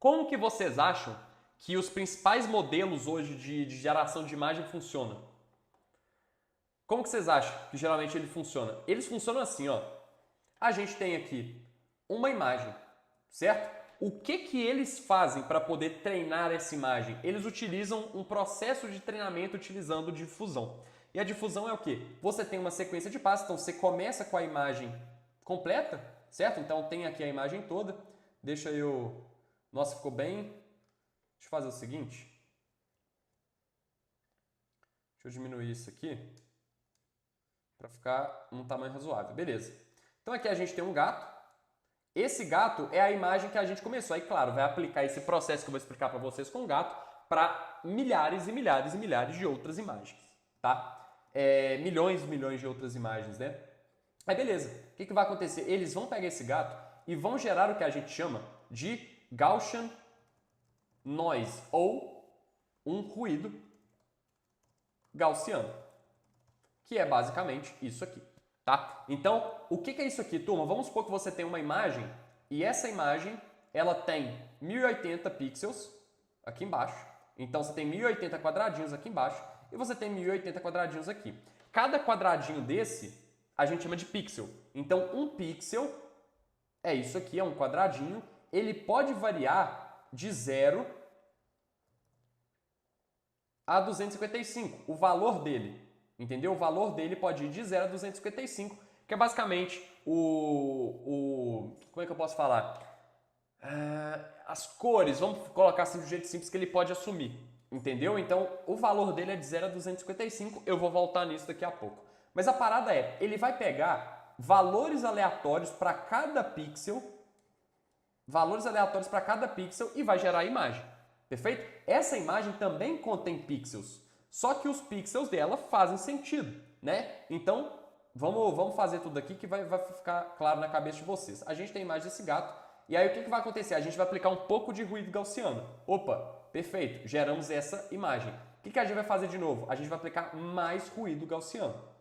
Como que vocês acham que os principais modelos hoje de geração de imagem funcionam? Como que vocês acham que geralmente ele funciona? Eles funcionam assim, ó. A gente tem aqui uma imagem, certo? O que eles fazem para poder treinar essa imagem? Eles utilizam um processo de treinamento utilizando difusão. E a difusão é o quê? Você tem uma sequência de passos, então você começa com a imagem completa, certo? Então tem aqui a imagem toda. Deixa eu... Nossa, ficou bem... Deixa eu fazer o seguinte. Deixa eu diminuir isso aqui para ficar num tamanho razoável. Beleza. Então aqui a gente tem um gato. Esse gato é a imagem que a gente começou. Aí, claro, vai aplicar esse processo que eu vou explicar para vocês com o gato para milhares e milhares e milhares de outras imagens, tá? Milhões e milhões de outras imagens, né? Aí, beleza. O que vai acontecer? Eles vão pegar esse gato e vão gerar o que a gente chama de Gaussian Noise, ou um ruído gaussiano, que é basicamente isso aqui. Tá? Então, o que é isso aqui, turma? Vamos supor que você tem uma imagem e essa imagem ela tem 1080 pixels aqui embaixo. Então, você tem 1080 quadradinhos aqui embaixo e você tem 1080 quadradinhos aqui. Cada quadradinho desse a gente chama de pixel. Então, um pixel é isso aqui, é um quadradinho. Ele pode variar de 0 a 255, o valor dele. Entendeu? O valor dele pode ir de 0 a 255, que é basicamente como é que eu posso falar? As cores, vamos colocar assim do jeito simples que ele pode assumir. Entendeu? Então, o valor dele é de 0 a 255, eu vou voltar nisso daqui a pouco. Mas a parada é, ele vai pegar valores aleatórios para cada pixel, e vai gerar a imagem. Perfeito? Essa imagem também contém pixels. Só que os pixels dela fazem sentido, né? Então, vamos fazer tudo aqui que vai ficar claro na cabeça de vocês. A gente tem a imagem desse gato, e aí o que vai acontecer? A gente vai aplicar um pouco de ruído gaussiano. Opa, perfeito, geramos essa imagem. O que a gente vai fazer de novo? A gente vai aplicar mais ruído gaussiano.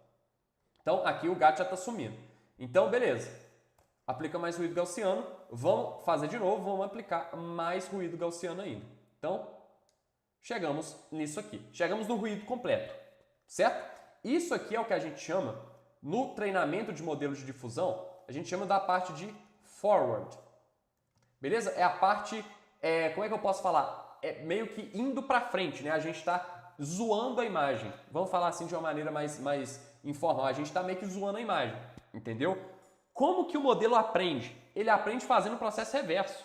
Então, aqui o gato já está sumindo. Então, beleza. Aplica mais ruído gaussiano, vamos fazer de novo, vamos aplicar mais ruído gaussiano ainda. Então, chegamos nisso aqui. Chegamos no ruído completo, certo? Isso aqui é o que a gente chama, no treinamento de modelos de difusão, a gente chama da parte de forward. Beleza? É a parte, como é que eu posso falar? É meio que indo para frente, né? A gente está zoando a imagem. Vamos falar assim de uma maneira mais informal. A gente está meio que zoando a imagem, entendeu? Como que o modelo aprende? Ele aprende fazendo o processo reverso.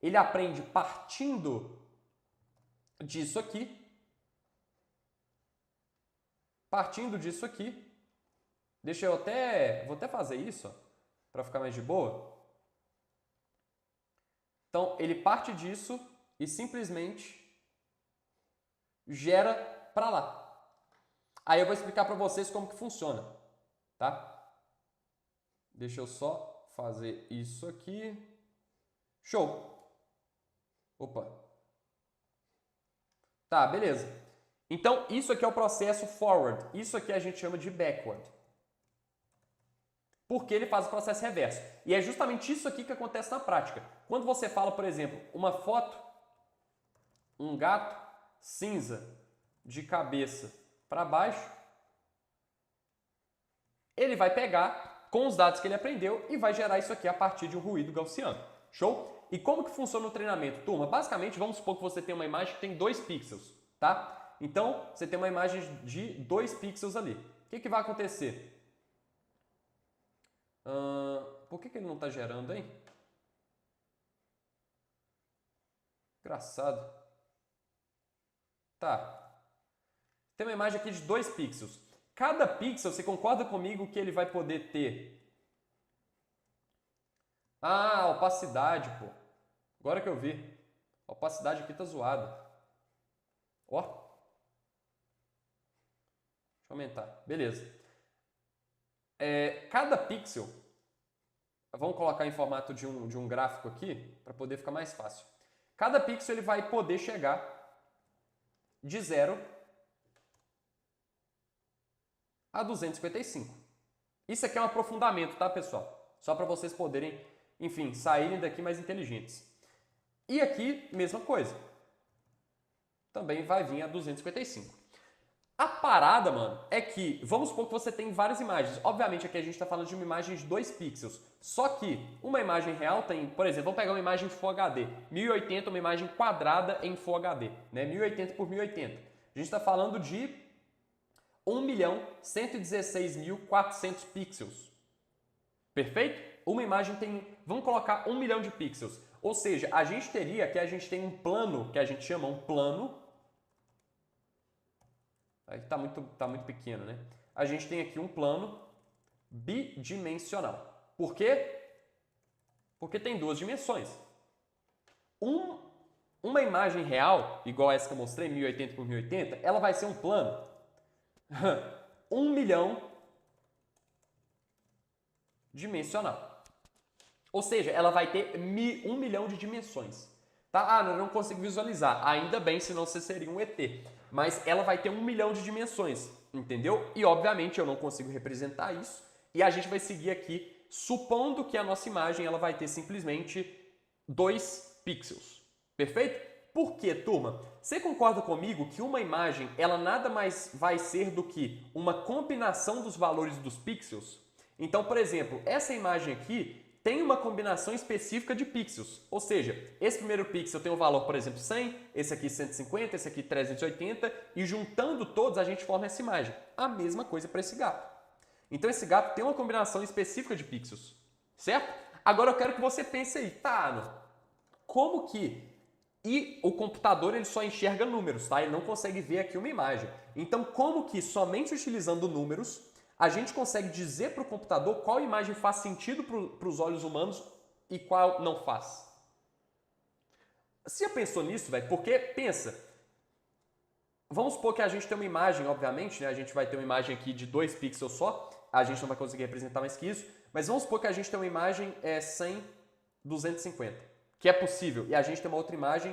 Ele aprende partindo disso aqui, vou até fazer isso para ficar mais de boa. Então, ele parte disso e simplesmente gera para lá. Aí eu vou explicar para vocês como que funciona, tá? Deixa eu só fazer isso aqui. Show! Opa! Tá, beleza. Então, isso aqui é o processo forward. Isso aqui a gente chama de backward. Porque ele faz o processo reverso. E é justamente isso aqui que acontece na prática. Quando você fala, por exemplo, uma foto, um gato cinza de cabeça para baixo, ele vai pegar com os dados que ele aprendeu e vai gerar isso aqui a partir de um ruído gaussiano. Show? E como que funciona o treinamento? Turma, basicamente, vamos supor que você tem uma imagem que tem 2 pixels, tá? Então, você tem uma imagem de 2 pixels ali. O que vai acontecer? Por que ele não está gerando, hein? Engraçado. Tá. Tem uma imagem aqui de 2 pixels. Cada pixel, você concorda comigo que ele vai poder ter? Ah, opacidade, pô. Agora que eu vi. A opacidade aqui tá zoada. Ó. Deixa eu aumentar. Beleza. Cada pixel, vamos colocar em formato de um gráfico aqui, para poder ficar mais fácil. Cada pixel ele vai poder chegar de 0 a 255. Isso aqui é um aprofundamento, tá, pessoal? Só para vocês poderem, enfim, saírem daqui mais inteligentes. E aqui, mesma coisa. Também vai vir a 255. A parada, mano, é que, vamos supor que você tem várias imagens. Obviamente aqui a gente está falando de uma imagem de 2 pixels. Só que uma imagem real tem, por exemplo, vamos pegar uma imagem Full HD. 1080, uma imagem quadrada em Full HD. Né? 1080 por 1080. A gente está falando de 1.116.400 pixels. Perfeito? Uma imagem tem, vamos colocar 1 milhão de pixels. Ou seja, a gente teria que a gente tem um plano, que a gente chama um plano. Aí tá muito pequeno, né? A gente tem aqui um plano bidimensional. Por quê? Porque tem 2 dimensões. Uma imagem real, igual essa que eu mostrei, 1080 por 1080, ela vai ser um plano 1 milhão dimensional. Ou seja, ela vai ter 1 milhão de dimensões. Tá? Ah, eu não consigo visualizar. Ainda bem, senão você seria um ET. Mas ela vai ter 1 milhão de dimensões, entendeu? E, obviamente, eu não consigo representar isso. E a gente vai seguir aqui, supondo que a nossa imagem ela vai ter simplesmente 2 pixels. Perfeito? Por quê, turma? Você concorda comigo que uma imagem ela nada mais vai ser do que uma combinação dos valores dos pixels? Então, por exemplo, essa imagem aqui tem uma combinação específica de pixels. Ou seja, esse primeiro pixel tem um valor, por exemplo, 100, esse aqui 150, esse aqui 380, e juntando todos a gente forma essa imagem. A mesma coisa para esse gato. Então esse gato tem uma combinação específica de pixels, certo? Agora eu quero que você pense aí, tá, Ana, como que... E o computador ele só enxerga números, tá? Ele não consegue ver aqui uma imagem. Então como que somente utilizando números a gente consegue dizer para o computador qual imagem faz sentido para os olhos humanos e qual não faz? Você já pensou nisso, velho? Porque, pensa, vamos supor que a gente tem uma imagem, obviamente, né? A gente vai ter uma imagem aqui de 2 pixels só, a gente não vai conseguir representar mais que isso, mas vamos supor que a gente tem uma imagem 100, 250, que é possível, e a gente tem uma outra imagem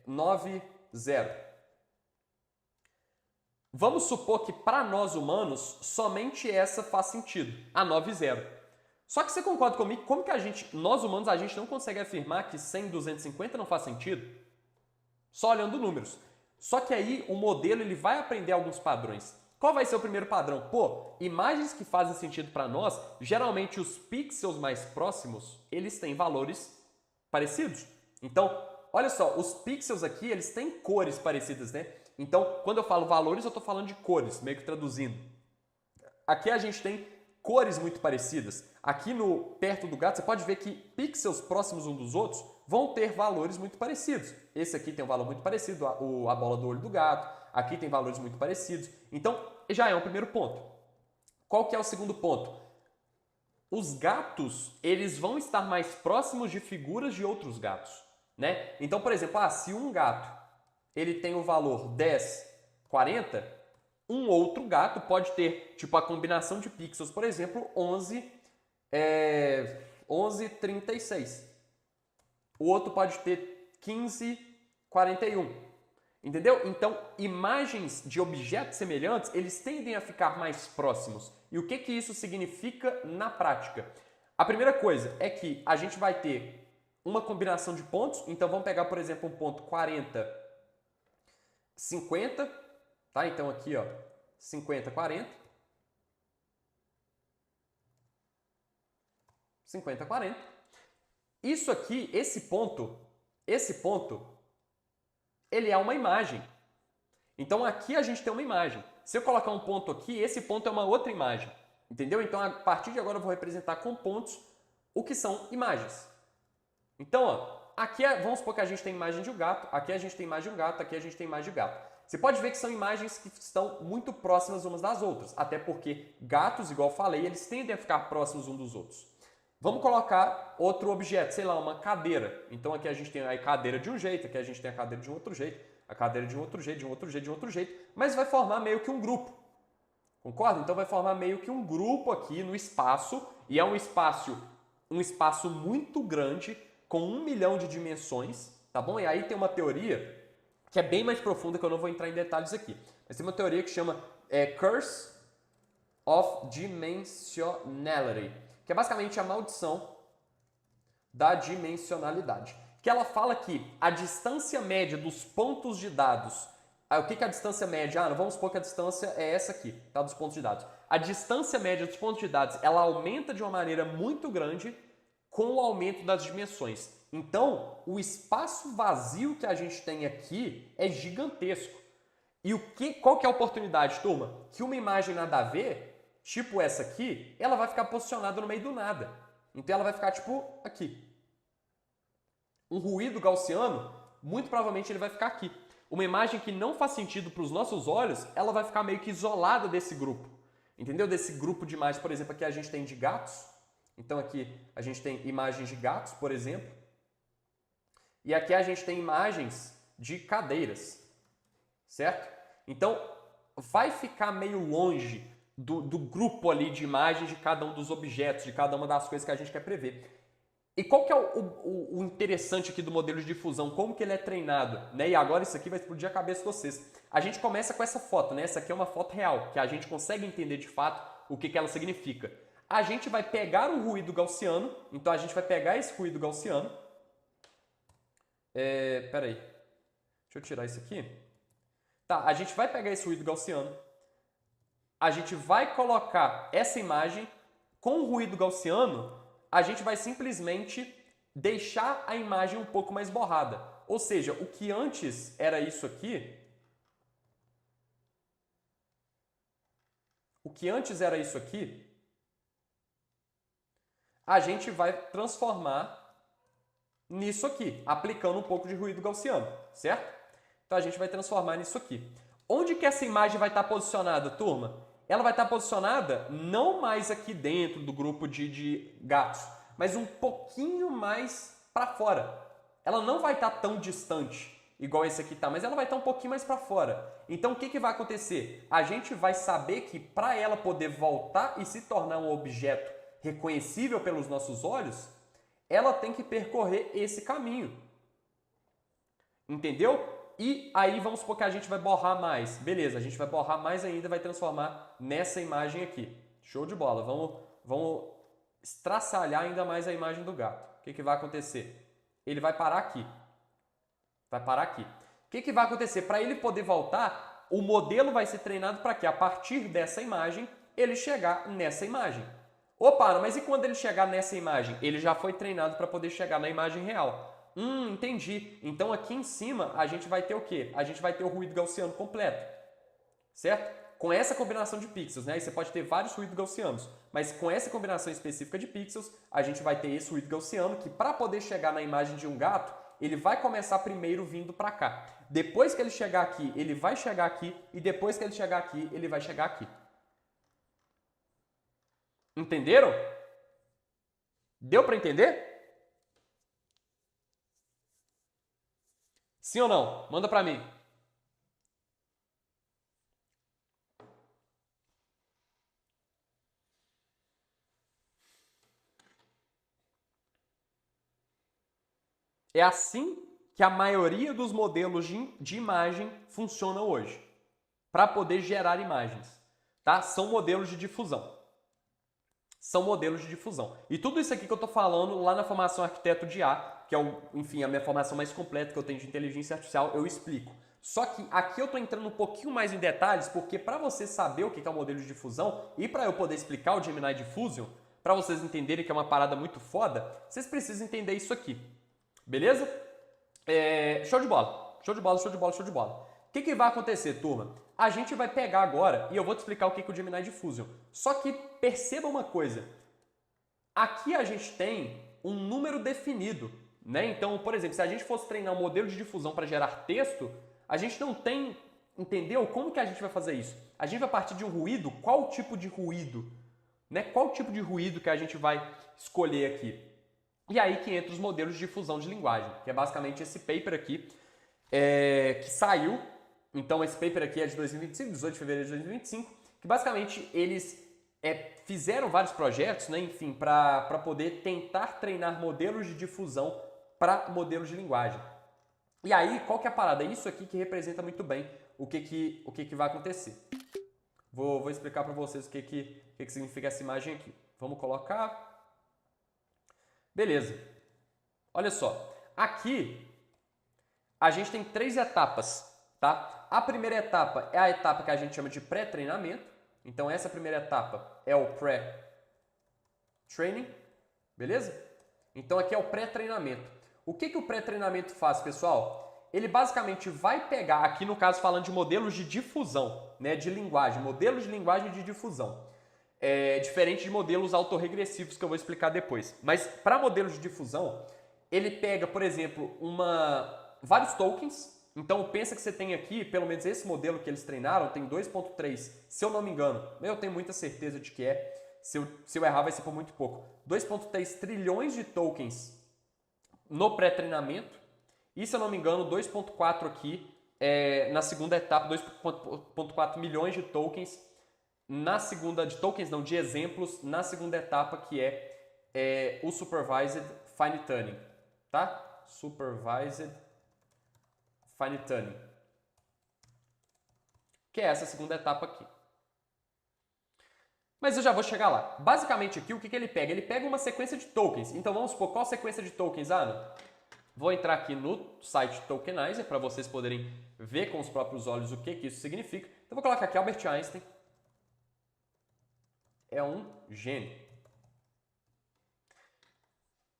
9, 0. Vamos supor que para nós humanos, somente essa faz sentido, a 9 e 0. Só que você concorda comigo, como que nós humanos, a gente não consegue afirmar que 100 e 250 não faz sentido? Só olhando números. Só que aí o modelo ele vai aprender alguns padrões. Qual vai ser o primeiro padrão? Pô, imagens que fazem sentido para nós, geralmente os pixels mais próximos, eles têm valores parecidos. Então, olha só, os pixels aqui, eles têm cores parecidas, né? Então, quando eu falo valores, eu estou falando de cores, meio que traduzindo. Aqui a gente tem cores muito parecidas. Aqui perto do gato, você pode ver que pixels próximos uns dos outros vão ter valores muito parecidos. Esse aqui tem um valor muito parecido, a bola do olho do gato. Aqui tem valores muito parecidos. Então, já é um primeiro ponto. Qual que é o segundo ponto? Os gatos, eles vão estar mais próximos de figuras de outros gatos, né? Então, por exemplo, se um gato ele tem o valor 10, 40, um outro gato pode ter, tipo, a combinação de pixels, por exemplo, 11, 36. O outro pode ter 15, 41. Entendeu? Então, imagens de objetos semelhantes, eles tendem a ficar mais próximos. E o que isso significa na prática? A primeira coisa é que a gente vai ter uma combinação de pontos. Então, vamos pegar, por exemplo, um ponto 40, 50, tá? Então aqui, ó, 50, 40. 50, 40. Isso aqui, esse ponto, ele é uma imagem. Então aqui a gente tem uma imagem. Se eu colocar um ponto aqui, esse ponto é uma outra imagem. Entendeu? Então a partir de agora eu vou representar com pontos o que são imagens. Então, ó, aqui vamos supor que a gente tem imagem de um gato, aqui a gente tem imagem de um gato, aqui a gente tem imagem de um gato. Você pode ver que são imagens que estão muito próximas umas das outras, até porque gatos, igual eu falei, eles tendem a ficar próximos uns dos outros. Vamos colocar outro objeto, sei lá, uma cadeira. Então aqui a gente tem a cadeira de um jeito, aqui a gente tem a cadeira de um outro jeito, a cadeira de um outro jeito, de um outro jeito, de um outro jeito, mas vai formar meio que um grupo. Concorda? Então vai formar meio que um grupo aqui no espaço, e é um espaço muito grande, com 1 milhão de dimensões, tá bom? E aí tem uma teoria que é bem mais profunda, que eu não vou entrar em detalhes aqui. Mas tem uma teoria que chama Curse of Dimensionality, que é basicamente a maldição da dimensionalidade. que ela fala que a distância média dos pontos de dados. O que é a distância média? Vamos supor que a distância é essa aqui, tá? Dos pontos de dados. A distância média dos pontos de dados, ela aumenta de uma maneira muito grande com o aumento das dimensões. Então, o espaço vazio que a gente tem aqui é gigantesco. E qual que é a oportunidade, turma? Que uma imagem nada a ver, tipo essa aqui, ela vai ficar posicionada no meio do nada. Então ela vai ficar tipo aqui. Um ruído gaussiano, muito provavelmente ele vai ficar aqui. Uma imagem que não faz sentido para os nossos olhos, ela vai ficar meio que isolada desse grupo. Entendeu? Desse grupo de imagens, por exemplo, aqui a gente tem de gatos. Então aqui a gente tem imagens de gatos, por exemplo. E aqui a gente tem imagens de cadeiras. Certo? Então, vai ficar meio longe do grupo ali de imagens de cada um dos objetos, de cada uma das coisas que a gente quer prever. E qual que é o interessante aqui do modelo de difusão? Como que ele é treinado? Né? E agora isso aqui vai explodir a cabeça de vocês. A gente começa com essa foto, né? Essa aqui é uma foto real, que a gente consegue entender de fato o que ela significa. A gente vai pegar o ruído gaussiano, então a gente vai pegar esse ruído gaussiano. Peraí, deixa eu tirar isso aqui. Tá, a gente vai pegar esse ruído gaussiano, a gente vai colocar essa imagem com o ruído gaussiano, a gente vai simplesmente deixar a imagem um pouco mais borrada. Ou seja, o que antes era isso aqui, a gente vai transformar nisso aqui, aplicando um pouco de ruído gaussiano, certo? Então a gente vai transformar nisso aqui. Onde que essa imagem vai estar posicionada, turma? Ela vai estar posicionada não mais aqui dentro do grupo de gatos, mas um pouquinho mais para fora. Ela não vai estar tão distante, igual esse aqui está, mas ela vai estar um pouquinho mais para fora. Então o que vai acontecer? A gente vai saber que para ela poder voltar e se tornar um objeto reconhecível pelos nossos olhos, ela tem que percorrer esse caminho. Entendeu? E aí vamos supor que a gente vai borrar mais. Beleza, a gente vai borrar mais ainda, vai transformar nessa imagem aqui. Show de bola. Vamos estraçalhar ainda mais a imagem do gato. O que vai acontecer? Ele vai parar aqui. Vai parar aqui. O que vai acontecer? Para ele poder voltar, o modelo vai ser treinado para que a partir dessa imagem, ele chegar nessa imagem. Opa, mas e quando ele chegar nessa imagem? Ele já foi treinado para poder chegar na imagem real. Entendi. Então aqui em cima a gente vai ter o quê? A gente vai ter o ruído gaussiano completo, certo? Com essa combinação de pixels, né? Aí você pode ter vários ruídos gaussianos, mas com essa combinação específica de pixels, a gente vai ter esse ruído gaussiano que para poder chegar na imagem de um gato, ele vai começar primeiro vindo para cá. Depois que ele chegar aqui, ele vai chegar aqui e depois que ele chegar aqui, ele vai chegar aqui. Entenderam? Deu para entender? Sim ou não? Manda para mim. É assim que a maioria dos modelos de imagem funciona hoje, para poder gerar imagens. Tá? São modelos de difusão. São modelos de difusão. E tudo isso aqui que eu estou falando lá na formação Arquiteto de IA, que é, enfim, a minha formação mais completa que eu tenho de inteligência artificial, eu explico. Só que aqui eu estou entrando um pouquinho mais em detalhes, porque para você saber o que é um modelo de difusão e para eu poder explicar o Gemini Diffusion, para vocês entenderem que é uma parada muito foda, vocês precisam entender isso aqui. Beleza? Show de bola. Show de bola, show de bola, show de bola. O que vai acontecer, turma? A gente vai pegar agora e eu vou te explicar o que é o Gemini Diffusion. Só que perceba uma coisa. Aqui a gente tem um número definido, né? Então, por exemplo, se a gente fosse treinar um modelo de difusão para gerar texto, a gente não tem, entendeu? Como que a gente vai fazer isso? A gente vai partir de um ruído, qual tipo de ruído? Né? Qual tipo de ruído que a gente vai escolher aqui? E aí que entra os modelos de difusão de linguagem, que é basicamente esse paper aqui que saiu. Então esse paper aqui é de 2025, 18 de fevereiro de 2025, que basicamente eles fizeram vários projetos, né, enfim, para poder tentar treinar modelos de difusão para modelos de linguagem. E aí, qual que é a parada? É isso aqui que representa muito bem o que vai acontecer. Vou explicar para vocês o que significa essa imagem aqui. Vamos colocar. Beleza. Olha só. aqui a gente tem 3 etapas, tá? A primeira etapa é a etapa que a gente chama de pré-treinamento. Então, essa primeira etapa é o pré-training, beleza? Então, aqui é o pré-treinamento. O que o pré-treinamento faz, pessoal? Ele basicamente vai pegar, aqui no caso falando de modelos de difusão, né, de linguagem, modelos de linguagem de difusão. Diferente de modelos autorregressivos que eu vou explicar depois. Mas para modelos de difusão, ele pega, por exemplo, vários tokens. Então pensa que você tem aqui, pelo menos esse modelo que eles treinaram, tem 2.3, se eu não me engano, eu tenho muita certeza de que é, se eu errar vai ser por muito pouco, 2.3 trilhões de tokens no pré-treinamento, e se eu não me engano, 2.4 aqui na segunda etapa, 2.4 milhões de tokens na segunda, de exemplos, na segunda etapa, que é o Supervised Fine Tuning, tá? Supervised Fine Tuning, que é essa segunda etapa aqui. Mas eu já vou chegar lá. Basicamente aqui, o que ele pega? Ele pega uma sequência de tokens. Então vamos supor, qual sequência de tokens, Ana? Vou entrar aqui no site Tokenizer para vocês poderem ver com os próprios olhos o que isso significa. Então vou colocar aqui Albert Einstein. É um gênio.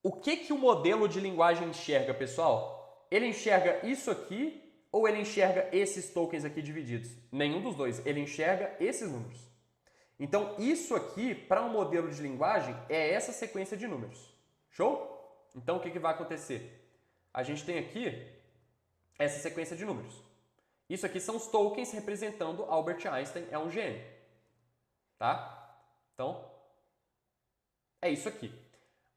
O que o modelo de linguagem enxerga, pessoal? Ele enxerga isso aqui ou ele enxerga esses tokens aqui divididos? Nenhum dos dois. Ele enxerga esses números. Então, isso aqui, para um modelo de linguagem, é essa sequência de números. Show? Então, o que vai acontecer? A gente tem aqui essa sequência de números. Isso aqui são os tokens representando Albert Einstein, é um gênio. Tá? Então, é isso aqui.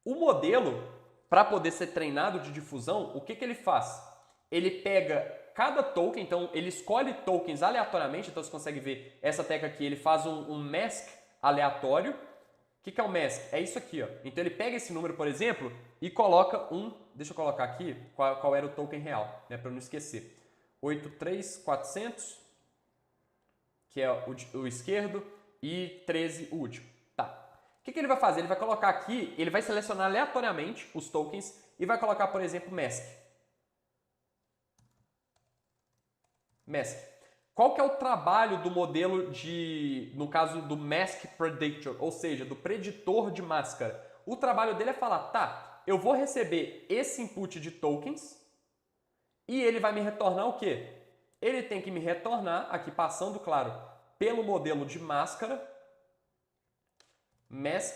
O modelo, para poder ser treinado de difusão, o que ele faz? Ele pega cada token, então ele escolhe tokens aleatoriamente, então você consegue ver essa tecla aqui, ele faz um mask aleatório. O que é o mask? É isso aqui, ó. Então ele pega esse número, por exemplo, e coloca deixa eu colocar aqui qual era o token real, né, para eu não esquecer. 83400, que é o esquerdo, e 13 o último. Tá. O que ele vai fazer? Ele vai colocar aqui, ele vai selecionar aleatoriamente os tokens e vai colocar, por exemplo, mask. Mask. Qual que é o trabalho do modelo no caso do Mask Predictor, ou seja, do preditor de máscara? O trabalho dele é falar, tá, eu vou receber esse input de tokens e ele vai me retornar o quê? Ele tem que me retornar, aqui passando, claro, pelo modelo de máscara, Mask,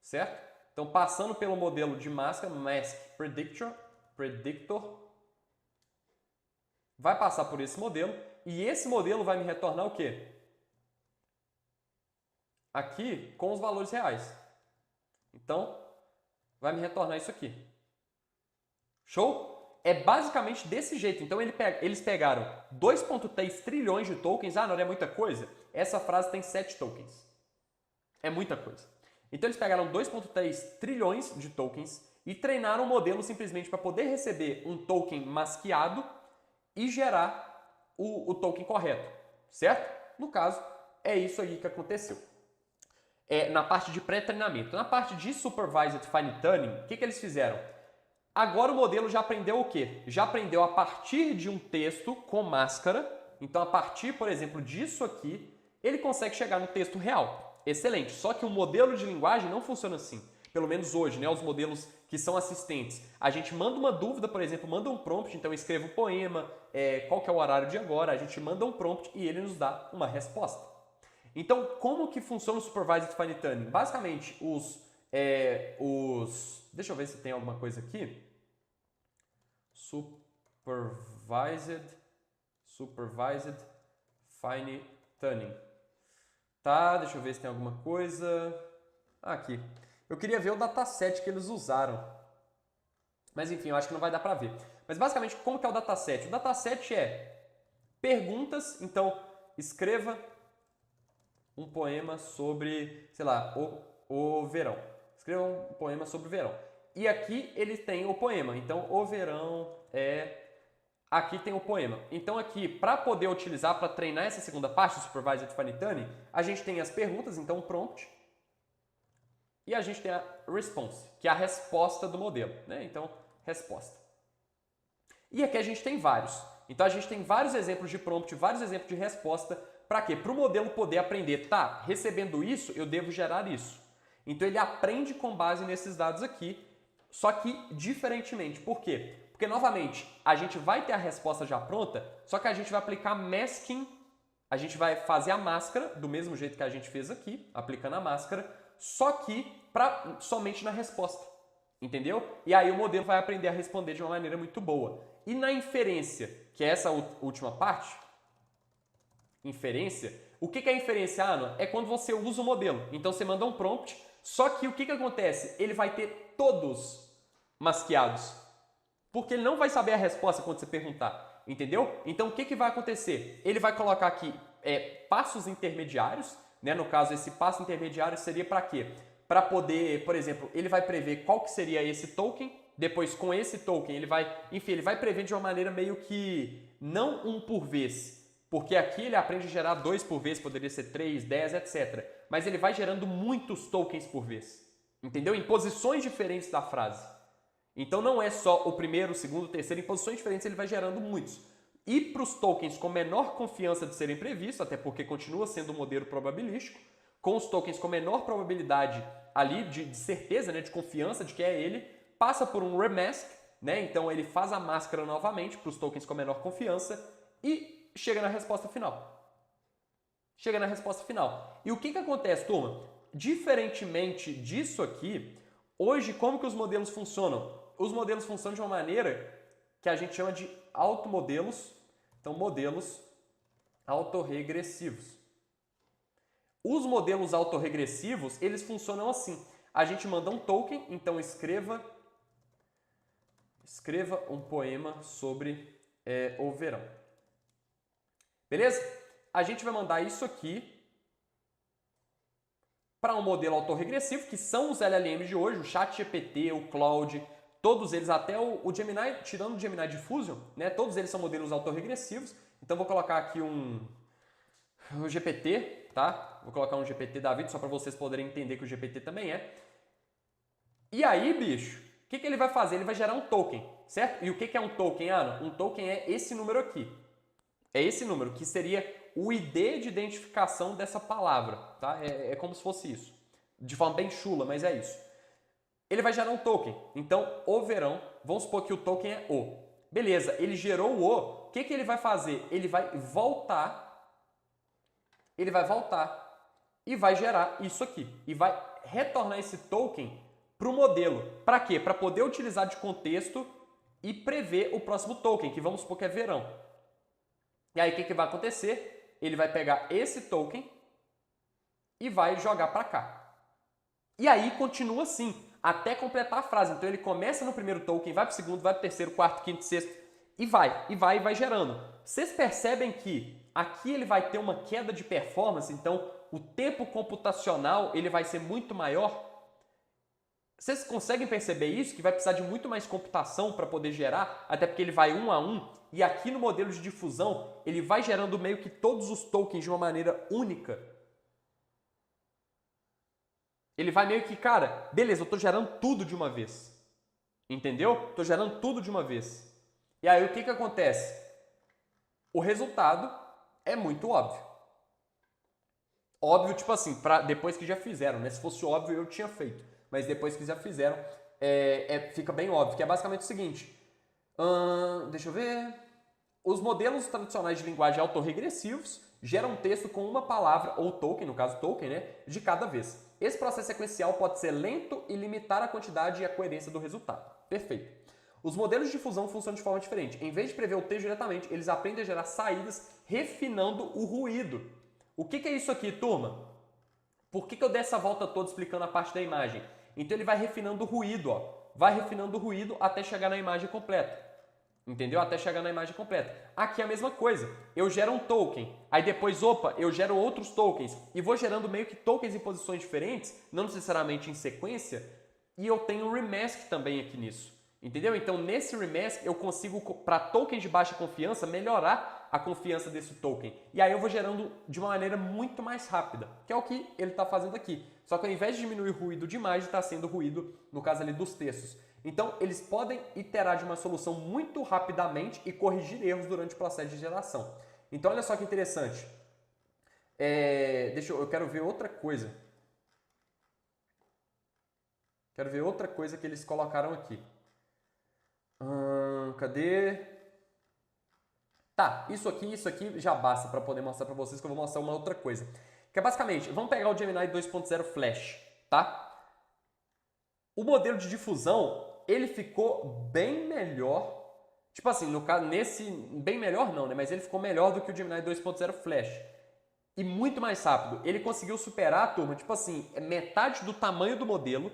certo? Então, passando pelo modelo de máscara, Mask Predictor, vai passar por esse modelo e esse modelo vai me retornar o quê? Aqui com os valores reais. Então, vai me retornar isso aqui. Show? É basicamente desse jeito. Então, eles pegaram 2.3 trilhões de tokens. Ah, não é muita coisa? Essa frase tem 7 tokens. É muita coisa. Então, eles pegaram 2.3 trilhões de tokens e treinaram o modelo simplesmente para poder receber um token masqueado e gerar o token correto, certo? No caso, é isso aí que aconteceu. Na parte de pré-treinamento. Na parte de Supervised Fine Tuning, o que eles fizeram? Agora o modelo já aprendeu o quê? Já aprendeu a partir de um texto com máscara. Então, a partir, por exemplo, disso aqui, ele consegue chegar no texto real. Excelente. Só que o modelo de linguagem não funciona assim. Pelo menos hoje, né? Os modelos que são assistentes. A gente manda uma dúvida, por exemplo, manda um prompt, então eu escrevo um poema, qual que é o horário de agora, a gente manda um prompt e ele nos dá uma resposta. Então, como que funciona o Supervised Fine Tuning? Basicamente, deixa eu ver se tem alguma coisa aqui. Supervised Fine Tuning. Tá, deixa eu ver se tem alguma coisa. Aqui. Eu queria ver o dataset que eles usaram. Mas enfim, eu acho que não vai dar para ver. Mas basicamente, como que é o dataset? O dataset é perguntas. Então, escreva um poema sobre, sei lá, o verão. Escreva um poema sobre o verão. E aqui ele tem o poema. Então, o verão é... Aqui tem o poema. Então, aqui, para poder utilizar, para treinar essa segunda parte, o Supervised Fine Tuning, a gente tem as perguntas, então o prompt. E a gente tem a response, que é a resposta do modelo, né? Então, resposta. E aqui a gente tem vários. Então a gente tem vários exemplos de prompt, vários exemplos de resposta. Para quê? Para o modelo poder aprender, tá, recebendo isso, eu devo gerar isso. Então ele aprende com base nesses dados aqui, só que diferentemente. Por quê? Porque, novamente, a gente vai ter a resposta já pronta, só que a gente vai aplicar masking, a gente vai fazer a máscara do mesmo jeito que a gente fez aqui, aplicando a máscara, só que somente na resposta. Entendeu? E aí o modelo vai aprender a responder de uma maneira muito boa. E na inferência, que é essa última parte, inferência, o que é inferência, Ana? É quando você usa o modelo. Então você manda um prompt, só que o que acontece? Ele vai ter todos masqueados. Porque ele não vai saber a resposta quando você perguntar. Entendeu? Então o que vai acontecer? Ele vai colocar aqui passos intermediários, né? No caso, esse passo intermediário seria para quê? Para poder, por exemplo, ele vai prever qual que seria esse token, depois com esse token ele vai prever de uma maneira meio que não um por vez, porque aqui ele aprende a gerar 2 por vez, poderia ser 3, 10, etc. Mas ele vai gerando muitos tokens por vez, entendeu? Em posições diferentes da frase. Então não é só o primeiro, o segundo, o terceiro, em posições diferentes ele vai gerando muitos. E para os tokens com menor confiança de serem previstos, até porque continua sendo um modelo probabilístico, com os tokens com menor probabilidade ali de certeza, né, de confiança de que é ele, passa por um remask, né? Então ele faz a máscara novamente para os tokens com menor confiança e chega na resposta final. Chega na resposta final. E o que acontece, turma? Diferentemente disso aqui, hoje como que os modelos funcionam? Os modelos funcionam de uma maneira que a gente chama de automodelos, então modelos autorregressivos. Os modelos autorregressivos, eles funcionam assim. A gente manda um token, então escreva um poema sobre o verão. Beleza? A gente vai mandar isso aqui para um modelo autorregressivo, que são os LLMs de hoje, o ChatGPT, o Claude, todos eles, até o Gemini, tirando o Gemini Diffusion, né? Todos eles são modelos autorregressivos. Então vou colocar aqui um GPT, tá? Vou colocar um GPT da vida só para vocês poderem entender que o GPT também é. E aí, bicho, o que ele vai fazer? Ele vai gerar um token, certo? E o que é um token, Ana? Um token é esse número aqui. É esse número, que seria o ID de identificação dessa palavra, tá? É como se fosse isso. De forma bem chula, mas é isso. Ele vai gerar um token. Então, o verão, vamos supor que o token é o. Beleza, ele gerou o o. O que ele vai fazer? Ele vai voltar e vai gerar isso aqui. E vai retornar esse token para o modelo. Para quê? Para poder utilizar de contexto e prever o próximo token, que vamos supor que é verão. E aí o que vai acontecer? Ele vai pegar esse token e vai jogar para cá. E aí continua assim, até completar a frase. Então ele começa no primeiro token, vai para o segundo, vai para o terceiro, quarto, quinto, sexto, e vai gerando. Vocês percebem que aqui ele vai ter uma queda de performance, então o tempo computacional ele vai ser muito maior. Vocês conseguem perceber isso? Que vai precisar de muito mais computação para poder gerar, até porque ele vai um a um. E aqui no modelo de difusão, ele vai gerando meio que todos os tokens de uma maneira única. Ele vai meio que, cara, beleza, eu estou gerando tudo de uma vez. Entendeu? Estou gerando tudo de uma vez. E aí o que acontece? O resultado é muito óbvio. Óbvio, tipo assim, depois que já fizeram, né? Se fosse óbvio, eu tinha feito. Mas depois que já fizeram, fica bem óbvio, que é basicamente o seguinte. Deixa eu ver. Os modelos tradicionais de linguagem autorregressivos geram um texto com uma palavra, ou token, no caso token, né, de cada vez. Esse processo sequencial pode ser lento e limitar a quantidade e a coerência do resultado. Perfeito. Os modelos de difusão funcionam de forma diferente. Em vez de prever o texto diretamente, eles aprendem a gerar saídas refinando o ruído. O que é isso aqui, turma? Por que eu dei essa volta toda explicando a parte da imagem? Então ele vai refinando o ruído, ó. Vai refinando o ruído até chegar na imagem completa. Entendeu? Até chegar na imagem completa. Aqui é a mesma coisa. Eu gero um token, aí depois, eu gero outros tokens. E vou gerando meio que tokens em posições diferentes, não necessariamente em sequência. E eu tenho um remask também aqui nisso. Entendeu? Então, nesse remask, eu consigo, para tokens de baixa confiança, melhorar a confiança desse token. E aí eu vou gerando de uma maneira muito mais rápida, que é o que ele está fazendo aqui. Só que ao invés de diminuir o ruído de imagem, está sendo ruído, no caso ali, dos textos. Então, eles podem iterar de uma solução muito rapidamente e corrigir erros durante o processo de geração. Então, olha só que interessante. Eu quero ver outra coisa. Quero ver outra coisa que eles colocaram aqui. Cadê? Tá, isso aqui já basta para poder mostrar para vocês, que eu vou mostrar uma outra coisa. Que é basicamente, vamos pegar o Gemini 2.0 Flash, tá? O modelo de difusão, ele ficou bem melhor. Tipo assim, no caso, bem melhor não, né? Mas ele ficou melhor do que o Gemini 2.0 Flash. E muito mais rápido. Ele conseguiu superar, turma, tipo assim, metade do tamanho do modelo,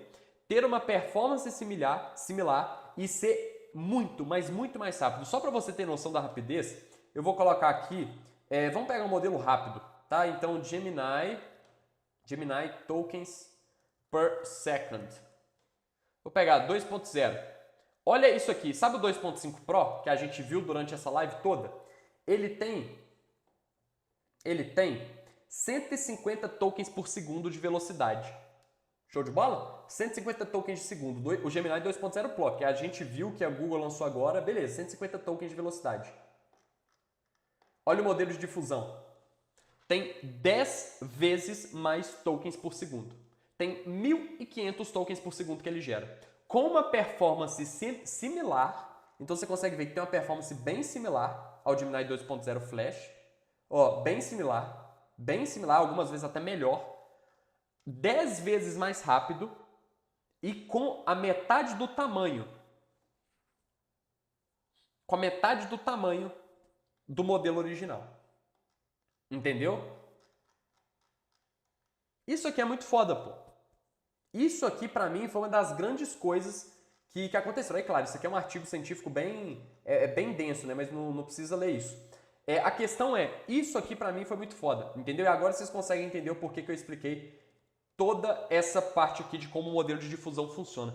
ter uma performance similar e ser muito, mas muito mais rápido. Só para você ter noção da rapidez, eu vou colocar aqui, vamos pegar um modelo rápido, tá? Então, Gemini tokens per second. Vou pegar 2.0. Olha isso aqui, sabe o 2.5 Pro que a gente viu durante essa live toda? Ele tem 150 tokens por segundo de velocidade. Show de bola? 150 tokens de segundo. O Gemini 2.0 Pro, que a gente viu que a Google lançou agora, beleza, 150 tokens de velocidade. Olha o modelo de difusão. Tem 10 vezes mais tokens por segundo. Tem 1.500 tokens por segundo que ele gera. Com uma performance similar, então você consegue ver que tem uma performance bem similar ao Gemini 2.0 Flash. Ó, bem similar, algumas vezes até melhor. 10 vezes mais rápido e com a metade do tamanho. Com a metade do tamanho do modelo original. Entendeu? Isso aqui é muito foda, pô. Isso aqui, pra mim, foi uma das grandes coisas que aconteceram. É claro, isso aqui é um artigo científico bem denso, né? Mas não precisa ler isso. A questão isso aqui pra mim foi muito foda, entendeu? E agora vocês conseguem entender o porquê que eu expliquei toda essa parte aqui de como o modelo de difusão funciona.